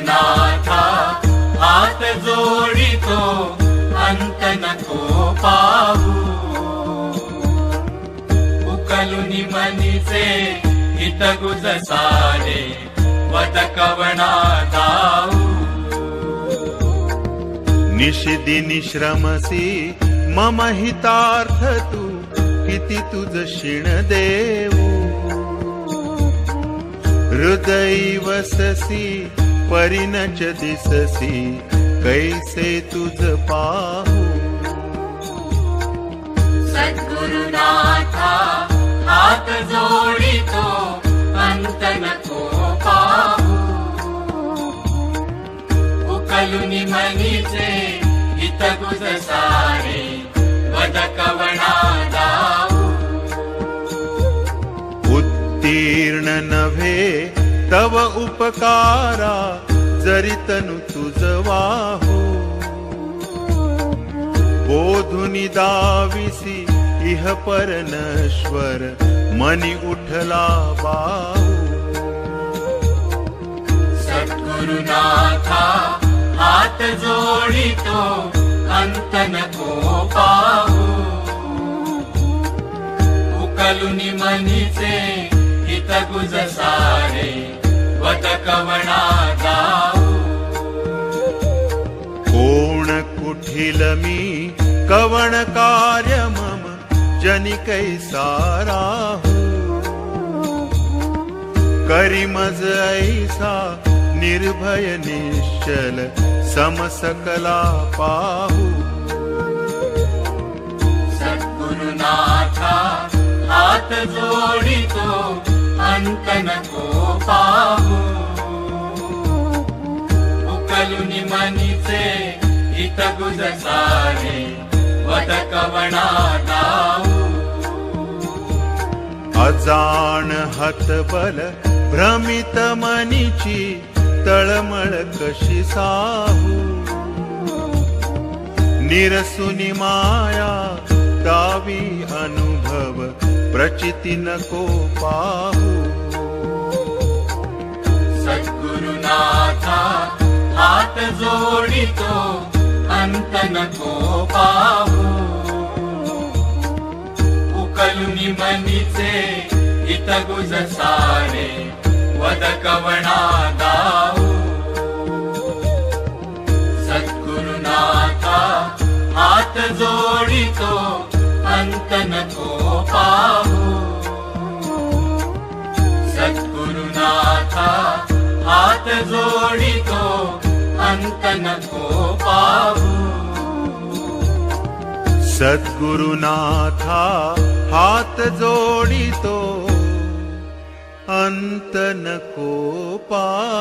सद्गुरुनाथा हात जोडितो अंत नको पाहू उकलुनी मनीचे हितगुज सारे वद कवना जाऊ निशिदिनी श्रमसी मम हितार्थ तू किती तुझ शिण देऊ हृदयी वससी परिणच दिससी कैसे तुझ पाहू सद्गुरुनाथा हात जोडितो अंत नको पाहू उकलुनी मनीचे हितगुज सारे वद कवना जाऊ उत्तीर्ण नव्हे तव उपकारा जरी तनु तुझ वाहू बोधुनी दाविसी इह परनश्वर मनी उठला बाहू सद्गुरुनाथा हात जोडितो अंत नको पाहू उकलुनी मनीचे हितगुज सारे वद कवना जाऊ कोण कुठील मी कवण कार्य मम जनि कैसा राहू करी मज ऐसा निर्भय निश्चल समसकला पाहू सद्गुरुनाथा हात जोडितो अंत नको पाहू उकलुनी मनीचे हितगुज सारे वद कवना जाऊ अजान हतबल भ्रमित मनीची तळमळ कशी साहू निरसुनी माया दावी अनुभव प्रचिती नको पाहू सद्गुरुनाथा हात जोडितो अंत नको पाहू उकलुनी मनीचे हितगुज सारे वद कवना जाऊ सद्गुरुनाथा हात जोडितो अंत नको पाहू सद्गुरुनाथा हात जोडितो अंत नको पाहू सद्गुरुनाथा हात जोडितो अंत नको पाहू।